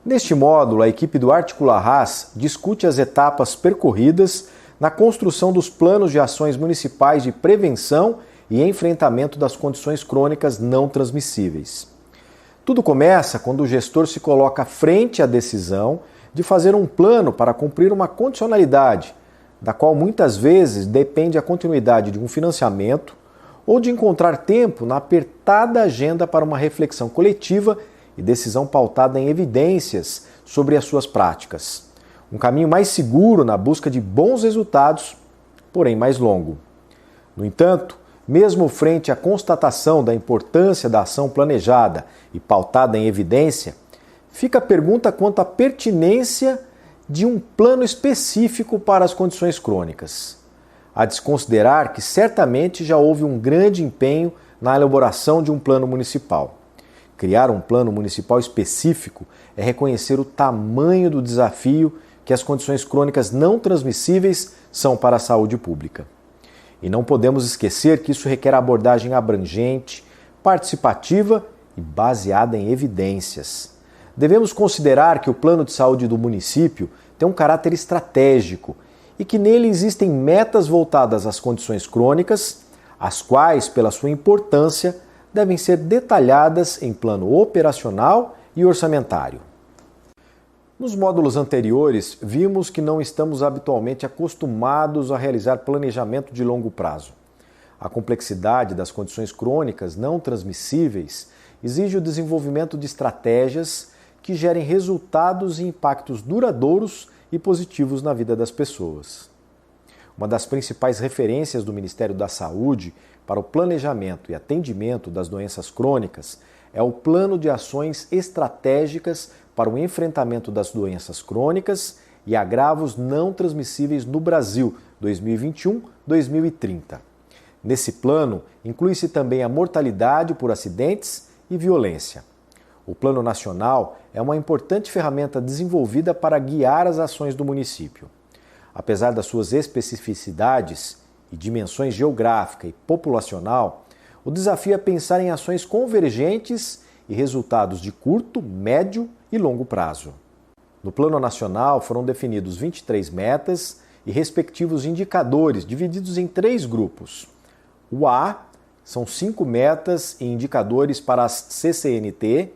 Neste módulo, a equipe do Articula Ras discute as etapas percorridas na construção dos planos de ações municipais de prevenção e enfrentamento das condições crônicas não transmissíveis. Tudo começa quando o gestor se coloca frente à decisão de fazer um plano para cumprir uma condicionalidade, da qual muitas vezes depende a continuidade de um financiamento ou de encontrar tempo na apertada agenda para uma reflexão coletiva e decisão pautada em evidências sobre as suas práticas. Um caminho mais seguro na busca de bons resultados, porém mais longo. No entanto, mesmo frente à constatação da importância da ação planejada e pautada em evidência, fica a pergunta quanto à pertinência de um plano específico para as condições crônicas. Há de se considerar que certamente já houve um grande empenho na elaboração de um plano municipal. Criar um plano municipal específico é reconhecer o tamanho do desafio que as condições crônicas não transmissíveis são para a saúde pública. E não podemos esquecer que isso requer abordagem abrangente, participativa e baseada em evidências. Devemos considerar que o plano de saúde do município tem um caráter estratégico e que nele existem metas voltadas às condições crônicas, as quais, pela sua importância, devem ser detalhadas em plano operacional e orçamentário. Nos módulos anteriores, vimos que não estamos habitualmente acostumados a realizar planejamento de longo prazo. A complexidade das condições crônicas não transmissíveis exige o desenvolvimento de estratégias que gerem resultados e impactos duradouros e positivos na vida das pessoas. Uma das principais referências do Ministério da Saúde para o planejamento e atendimento das doenças crônicas é o Plano de Ações Estratégicas para o Enfrentamento das Doenças Crônicas e Agravos Não Transmissíveis no Brasil, 2021-2030. Nesse plano, inclui-se também a mortalidade por acidentes e violência. O Plano Nacional é uma importante ferramenta desenvolvida para guiar as ações do município. Apesar das suas especificidades e dimensões geográfica e populacional, o desafio é pensar em ações convergentes e resultados de curto, médio e longo prazo. No Plano Nacional foram definidos 23 metas e respectivos indicadores, divididos em 3 grupos. O A são 5 metas e indicadores para as CCNT,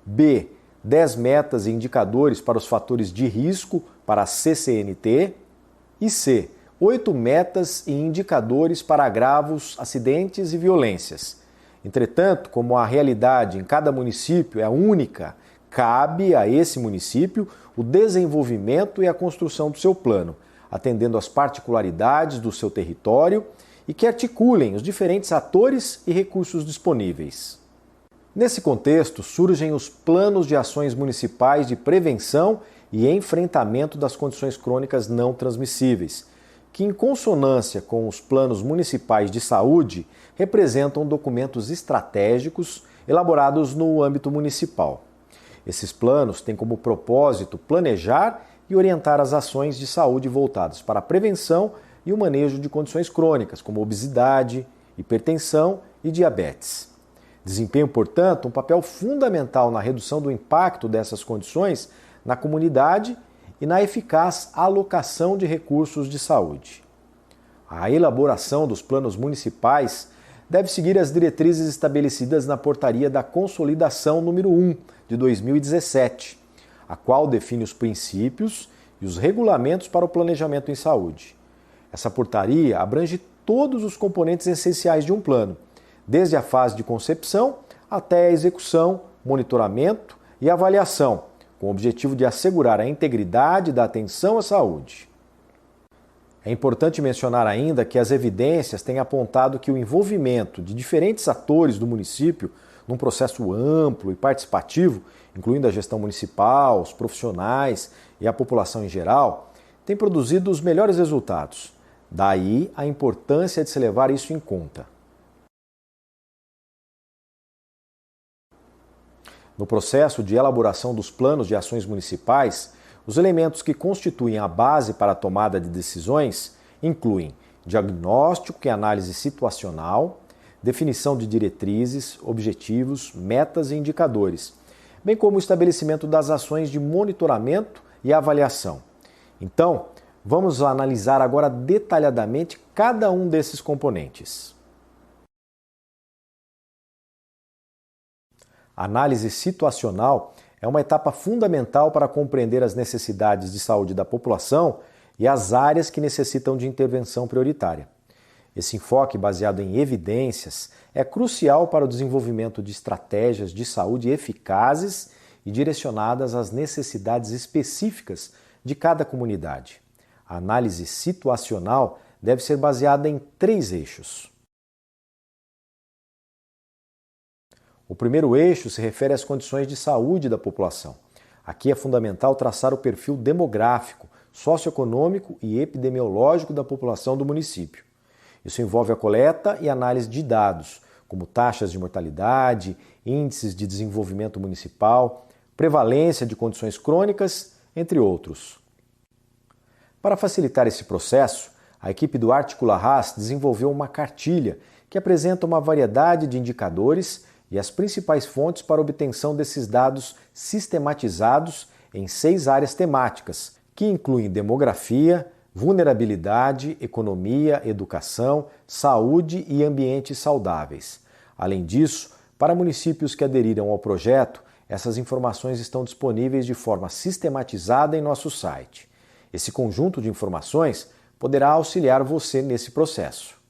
B, 10 metas e indicadores para os fatores de risco para a CCNT e C, 8 metas e indicadores para agravos, acidentes e violências. Entretanto, como a realidade em cada município é única, cabe a esse município o desenvolvimento e a construção do seu plano, atendendo às particularidades do seu território e que articulem os diferentes atores e recursos disponíveis. Nesse contexto, surgem os planos de ações municipais de prevenção e enfrentamento das condições crônicas não transmissíveis, que, em consonância com os planos municipais de saúde, representam documentos estratégicos elaborados no âmbito municipal. Esses planos têm como propósito planejar e orientar as ações de saúde voltadas para a prevenção e o manejo de condições crônicas, como obesidade, hipertensão e diabetes. Desempenham, portanto, um papel fundamental na redução do impacto dessas condições na comunidade e na eficaz alocação de recursos de saúde. A elaboração dos planos municipais deve seguir as diretrizes estabelecidas na Portaria da Consolidação número 1, de 2017, a qual define os princípios e os regulamentos para o planejamento em saúde. Essa portaria abrange todos os componentes essenciais de um plano, desde a fase de concepção até a execução, monitoramento e avaliação, com o objetivo de assegurar a integridade da atenção à saúde. É importante mencionar ainda que as evidências têm apontado que o envolvimento de diferentes atores do município num processo amplo e participativo, incluindo a gestão municipal, os profissionais e a população em geral, tem produzido os melhores resultados. Daí a importância de se levar isso em conta. No processo de elaboração dos planos de ações municipais, os elementos que constituem a base para a tomada de decisões incluem diagnóstico e análise situacional, definição de diretrizes, objetivos, metas e indicadores, bem como o estabelecimento das ações de monitoramento e avaliação. Então, vamos analisar agora detalhadamente cada um desses componentes. A análise situacional é uma etapa fundamental para compreender as necessidades de saúde da população e as áreas que necessitam de intervenção prioritária. Esse enfoque baseado em evidências é crucial para o desenvolvimento de estratégias de saúde eficazes e direcionadas às necessidades específicas de cada comunidade. A análise situacional deve ser baseada em 3 eixos. O primeiro eixo se refere às condições de saúde da população. Aqui é fundamental traçar o perfil demográfico, socioeconômico e epidemiológico da população do município. Isso envolve a coleta e análise de dados, como taxas de mortalidade, índices de desenvolvimento municipal, prevalência de condições crônicas, entre outros. Para facilitar esse processo, a equipe do Articula-Ras desenvolveu uma cartilha que apresenta uma variedade de indicadores e as principais fontes para obtenção desses dados sistematizados em 6 áreas temáticas, que incluem demografia, vulnerabilidade, economia, educação, saúde e ambientes saudáveis. Além disso, para municípios que aderiram ao projeto, essas informações estão disponíveis de forma sistematizada em nosso site. Esse conjunto de informações poderá auxiliar você nesse processo.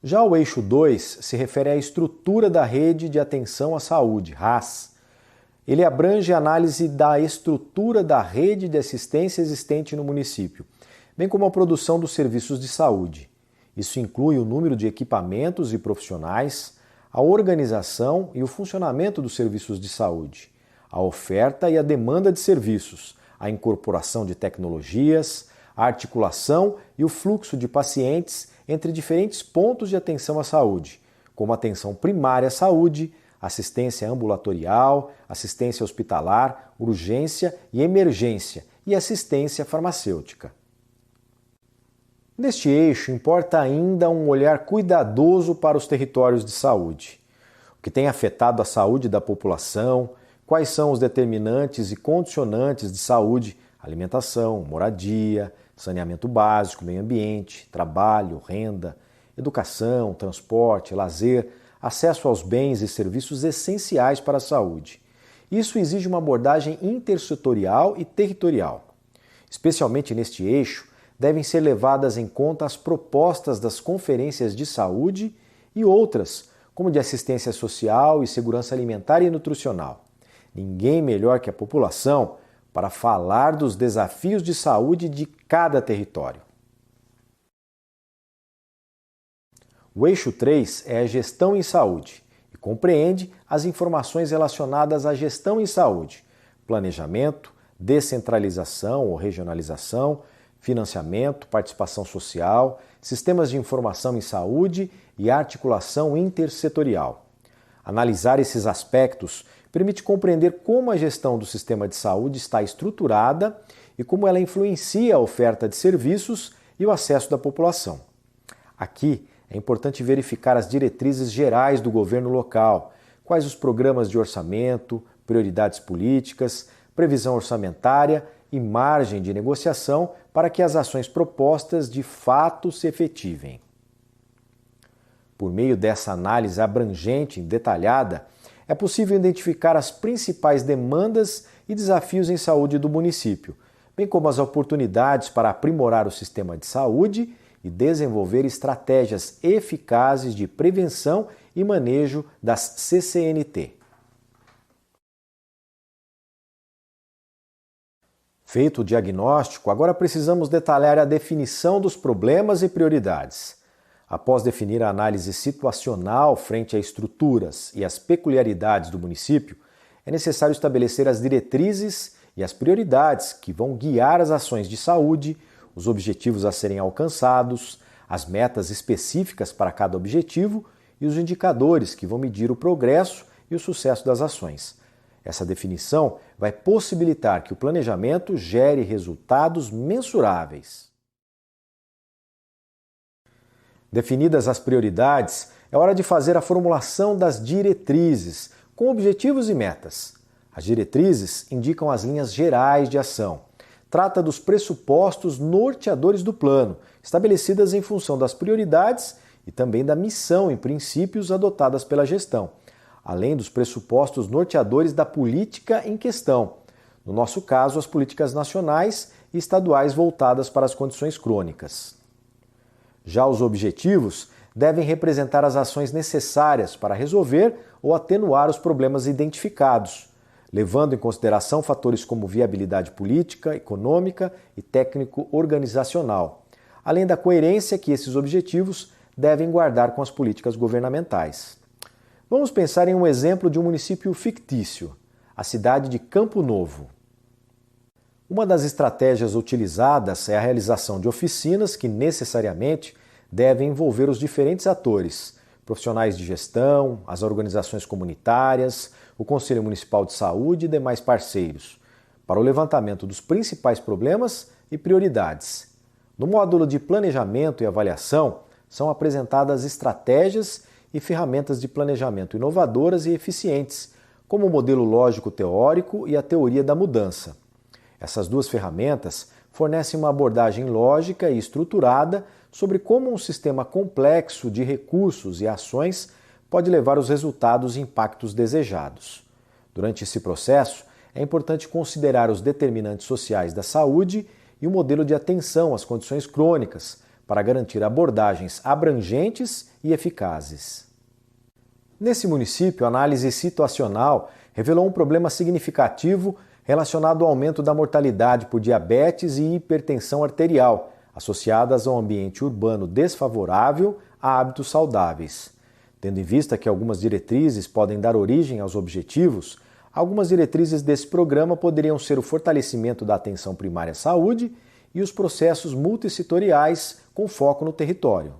Já o eixo 2 se refere à estrutura da rede de atenção à saúde, RAS. Ele abrange a análise da estrutura da rede de assistência existente no município, bem como a produção dos serviços de saúde. Isso inclui o número de equipamentos e profissionais, a organização e o funcionamento dos serviços de saúde, a oferta e a demanda de serviços, a incorporação de tecnologias, a articulação e o fluxo de pacientes entre diferentes pontos de atenção à saúde, como atenção primária à saúde, assistência ambulatorial, assistência hospitalar, urgência e emergência e assistência farmacêutica. Neste eixo, importa ainda um olhar cuidadoso para os territórios de saúde. O que tem afetado a saúde da população, quais são os determinantes e condicionantes de saúde, alimentação, moradia, saneamento básico, meio ambiente, trabalho, renda, educação, transporte, lazer, acesso aos bens e serviços essenciais para a saúde. Isso exige uma abordagem intersetorial e territorial. Especialmente neste eixo, devem ser levadas em conta as propostas das conferências de saúde e outras, como de assistência social e segurança alimentar e nutricional. Ninguém melhor que a população para falar dos desafios de saúde de cada território. O eixo 3 é a gestão em saúde e compreende as informações relacionadas à gestão em saúde, planejamento, descentralização ou regionalização, financiamento, participação social, sistemas de informação em saúde e articulação intersetorial. Analisar esses aspectos permite compreender como a gestão do sistema de saúde está estruturada e como ela influencia a oferta de serviços e o acesso da população. Aqui é importante verificar as diretrizes gerais do governo local, quais os programas de orçamento, prioridades políticas, previsão orçamentária e margem de negociação para que as ações propostas de fato se efetivem. Por meio dessa análise abrangente e detalhada, é possível identificar as principais demandas e desafios em saúde do município, bem como as oportunidades para aprimorar o sistema de saúde e desenvolver estratégias eficazes de prevenção e manejo das CCNT. Feito o diagnóstico, agora precisamos detalhar a definição dos problemas e prioridades. Após definir a análise situacional frente a estruturas e as peculiaridades do município, é necessário estabelecer as diretrizes e as prioridades que vão guiar as ações de saúde, os objetivos a serem alcançados, as metas específicas para cada objetivo e os indicadores que vão medir o progresso e o sucesso das ações. Essa definição vai possibilitar que o planejamento gere resultados mensuráveis. Definidas as prioridades, é hora de fazer a formulação das diretrizes, com objetivos e metas. As diretrizes indicam as linhas gerais de ação. Trata dos pressupostos norteadores do plano, estabelecidas em função das prioridades e também da missão e princípios adotadas pela gestão, além dos pressupostos norteadores da política em questão, no nosso caso, as políticas nacionais e estaduais voltadas para as condições crônicas. Já os objetivos devem representar as ações necessárias para resolver ou atenuar os problemas identificados, levando em consideração fatores como viabilidade política, econômica e técnico-organizacional, além da coerência que esses objetivos devem guardar com as políticas governamentais. Vamos pensar em um exemplo de um município fictício, a cidade de Campo Novo. Uma das estratégias utilizadas é a realização de oficinas que necessariamente devem envolver os diferentes atores, profissionais de gestão, as organizações comunitárias, o Conselho Municipal de Saúde e demais parceiros, para o levantamento dos principais problemas e prioridades. No módulo de planejamento e avaliação, são apresentadas estratégias e ferramentas de planejamento inovadoras e eficientes, como o modelo lógico-teórico e a teoria da mudança. Essas duas ferramentas fornecem uma abordagem lógica e estruturada sobre como um sistema complexo de recursos e ações pode levar os resultados e impactos desejados. Durante esse processo, é importante considerar os determinantes sociais da saúde e o modelo de atenção às condições crônicas para garantir abordagens abrangentes e eficazes. Nesse município, a análise situacional revelou um problema significativo relacionado ao aumento da mortalidade por diabetes e hipertensão arterial, associadas a um ambiente urbano desfavorável a hábitos saudáveis. Tendo em vista que algumas diretrizes podem dar origem aos objetivos, algumas diretrizes desse programa poderiam ser o fortalecimento da atenção primária à saúde e os processos multissetoriais com foco no território.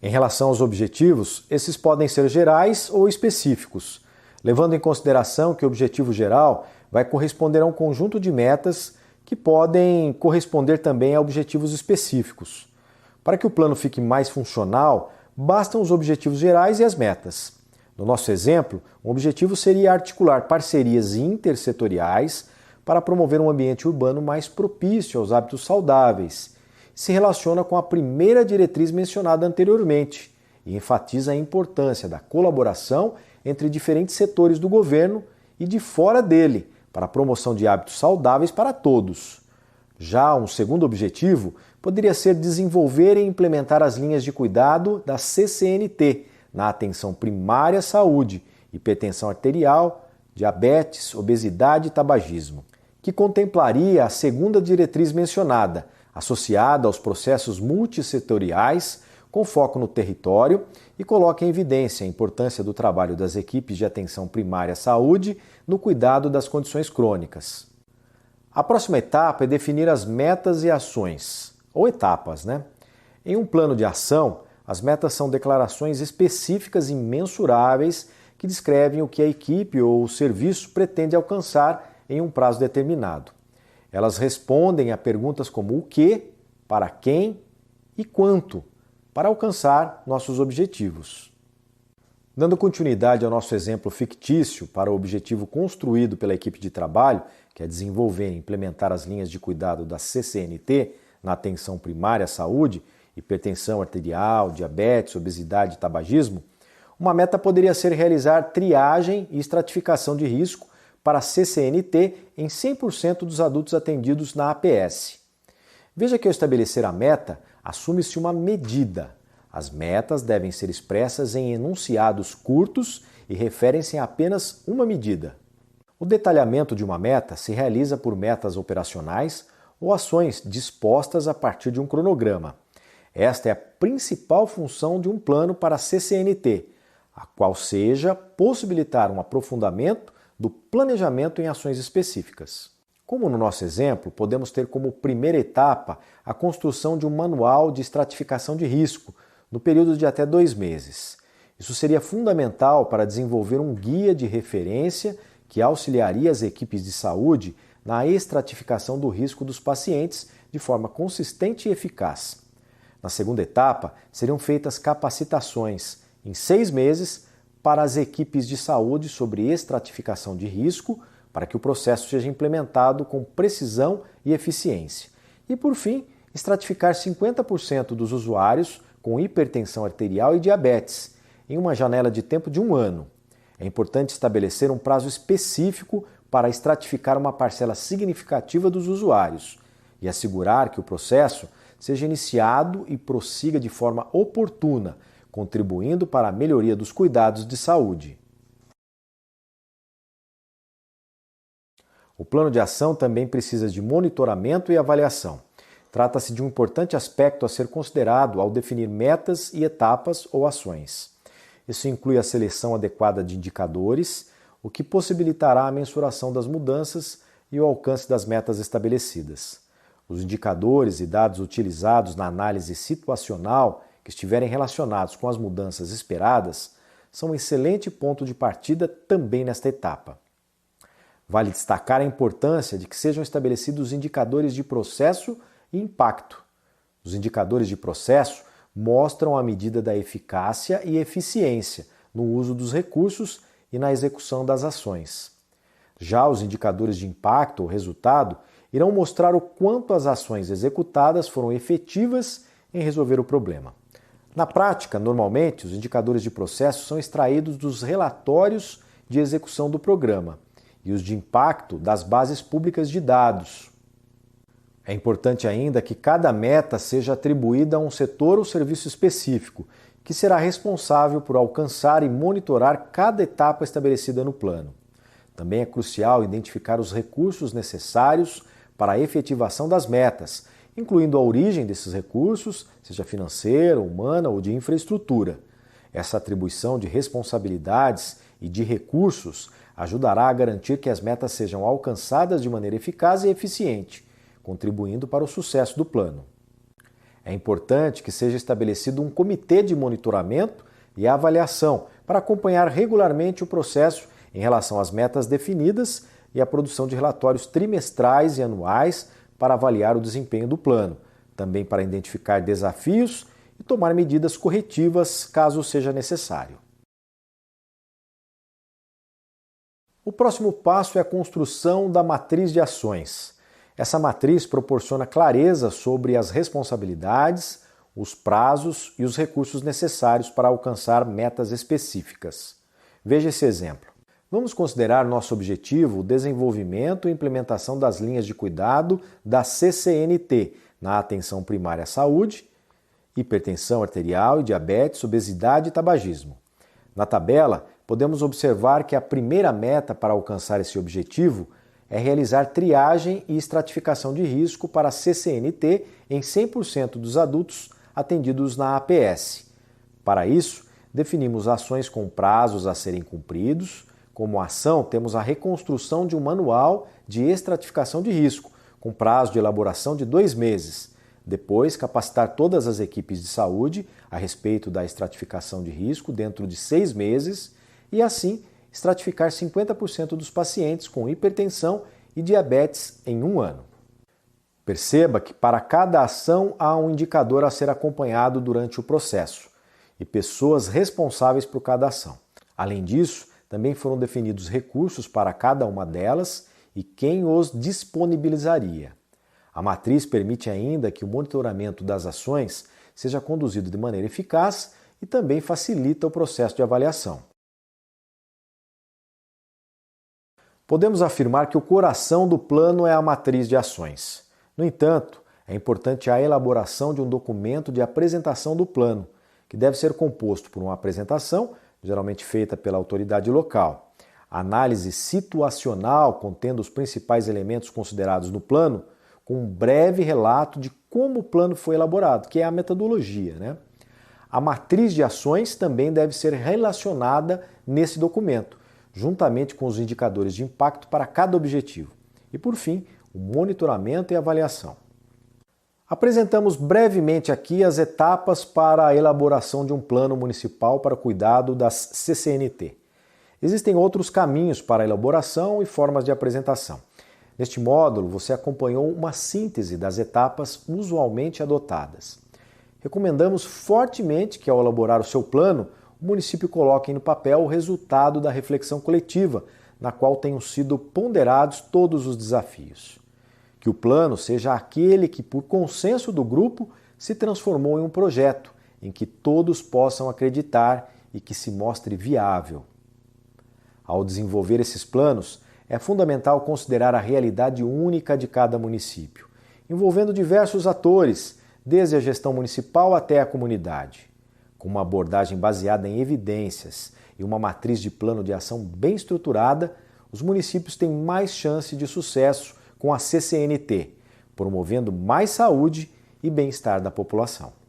Em relação aos objetivos, esses podem ser gerais ou específicos, levando em consideração que o objetivo geral vai corresponder a um conjunto de metas que podem corresponder também a objetivos específicos. Para que o plano fique mais funcional, bastam os objetivos gerais e as metas. No nosso exemplo, um objetivo seria articular parcerias intersetoriais para promover um ambiente urbano mais propício aos hábitos saudáveis. Se relaciona com a primeira diretriz mencionada anteriormente e enfatiza a importância da colaboração entre diferentes setores do governo e de fora dele, para a promoção de hábitos saudáveis para todos. Já um segundo objetivo poderia ser desenvolver e implementar as linhas de cuidado da CCNT na atenção primária à saúde, hipertensão arterial, diabetes, obesidade e tabagismo, que contemplaria a segunda diretriz mencionada, associada aos processos multissetoriais com foco no território e coloca em evidência a importância do trabalho das equipes de atenção primária à saúde no cuidado das condições crônicas. A próxima etapa é definir as metas e ações, ou etapas, Em um plano de ação, as metas são declarações específicas e mensuráveis que descrevem o que a equipe ou o serviço pretende alcançar em um prazo determinado. Elas respondem a perguntas como o que, para quem e quanto, para alcançar nossos objetivos. Dando continuidade ao nosso exemplo fictício para o objetivo construído pela equipe de trabalho, que é desenvolver e implementar as linhas de cuidado da CCNT na atenção primária à saúde, hipertensão arterial, diabetes, obesidade e tabagismo, uma meta poderia ser realizar triagem e estratificação de risco para a CCNT em 100% dos adultos atendidos na APS. Veja que ao estabelecer a meta, assume-se uma medida. As metas devem ser expressas em enunciados curtos e referem-se a apenas uma medida. O detalhamento de uma meta se realiza por metas operacionais ou ações dispostas a partir de um cronograma. Esta é a principal função de um plano para a CCNT, a qual seja possibilitar um aprofundamento do planejamento em ações específicas. Como no nosso exemplo, podemos ter como primeira etapa a construção de um manual de estratificação de risco, no período de até 2 meses. Isso seria fundamental para desenvolver um guia de referência que auxiliaria as equipes de saúde na estratificação do risco dos pacientes de forma consistente e eficaz. Na segunda etapa, seriam feitas capacitações em 6 meses para as equipes de saúde sobre estratificação de risco, para que o processo seja implementado com precisão e eficiência. E, por fim, estratificar 50% dos usuários com hipertensão arterial e diabetes, em uma janela de tempo de 1 ano. É importante estabelecer um prazo específico para estratificar uma parcela significativa dos usuários e assegurar que o processo seja iniciado e prossiga de forma oportuna, contribuindo para a melhoria dos cuidados de saúde. O plano de ação também precisa de monitoramento e avaliação. Trata-se de um importante aspecto a ser considerado ao definir metas e etapas ou ações. Isso inclui a seleção adequada de indicadores, o que possibilitará a mensuração das mudanças e o alcance das metas estabelecidas. Os indicadores e dados utilizados na análise situacional que estiverem relacionados com as mudanças esperadas são um excelente ponto de partida também nesta etapa. Vale destacar a importância de que sejam estabelecidos indicadores de processo e impacto. Os indicadores de processo mostram a medida da eficácia e eficiência no uso dos recursos e na execução das ações. Já os indicadores de impacto ou resultado irão mostrar o quanto as ações executadas foram efetivas em resolver o problema. Na prática, normalmente, os indicadores de processo são extraídos dos relatórios de execução do programa e os de impacto das bases públicas de dados. É importante ainda que cada meta seja atribuída a um setor ou serviço específico, que será responsável por alcançar e monitorar cada etapa estabelecida no plano. Também é crucial identificar os recursos necessários para a efetivação das metas, incluindo a origem desses recursos, seja financeira, humana ou de infraestrutura. Essa atribuição de responsabilidades e de recursos ajudará a garantir que as metas sejam alcançadas de maneira eficaz e eficiente, contribuindo para o sucesso do plano. É importante que seja estabelecido um comitê de monitoramento e avaliação para acompanhar regularmente o processo em relação às metas definidas e a produção de relatórios trimestrais e anuais para avaliar o desempenho do plano, também para identificar desafios e tomar medidas corretivas caso seja necessário. O próximo passo é a construção da matriz de ações. Essa matriz proporciona clareza sobre as responsabilidades, os prazos e os recursos necessários para alcançar metas específicas. Veja esse exemplo. Vamos considerar nosso objetivo o desenvolvimento e implementação das linhas de cuidado da CCNT na atenção primária à saúde, hipertensão arterial e diabetes, obesidade e tabagismo. Na tabela, podemos observar que a primeira meta para alcançar esse objetivo é realizar triagem e estratificação de risco para a CCNT em 100% dos adultos atendidos na APS. Para isso, definimos ações com prazos a serem cumpridos. Como ação, temos a reconstrução de um manual de estratificação de risco, com prazo de elaboração de 2 meses. Depois, capacitar todas as equipes de saúde a respeito da estratificação de risco dentro de 6 meses e, assim, estratificar 50% dos pacientes com hipertensão e diabetes em 1 ano. Perceba que para cada ação há um indicador a ser acompanhado durante o processo e pessoas responsáveis por cada ação. Além disso, também foram definidos recursos para cada uma delas e quem os disponibilizaria. A matriz permite ainda que o monitoramento das ações seja conduzido de maneira eficaz e também facilita o processo de avaliação. Podemos afirmar que o coração do plano é a matriz de ações. No entanto, é importante a elaboração de um documento de apresentação do plano, que deve ser composto por uma apresentação, geralmente feita pela autoridade local, análise situacional contendo os principais elementos considerados no plano, com um breve relato de como o plano foi elaborado, que é a metodologia, A matriz de ações também deve ser relacionada nesse documento, juntamente com os indicadores de impacto para cada objetivo. E, por fim, o monitoramento e avaliação. Apresentamos brevemente aqui as etapas para a elaboração de um plano municipal para cuidado das CCNT. Existem outros caminhos para a elaboração e formas de apresentação. Neste módulo, você acompanhou uma síntese das etapas usualmente adotadas. recomendamos fortemente que, ao elaborar o seu plano, o município coloque no papel o resultado da reflexão coletiva, na qual tenham sido ponderados todos os desafios. Que o plano seja aquele que, por consenso do grupo, se transformou em um projeto em que todos possam acreditar e que se mostre viável. Ao desenvolver esses planos, é fundamental considerar a realidade única de cada município, envolvendo diversos atores, desde a gestão municipal até a comunidade. Com uma abordagem baseada em evidências e uma matriz de plano de ação bem estruturada, os municípios têm mais chance de sucesso com a CCNT, promovendo mais saúde e bem-estar da população.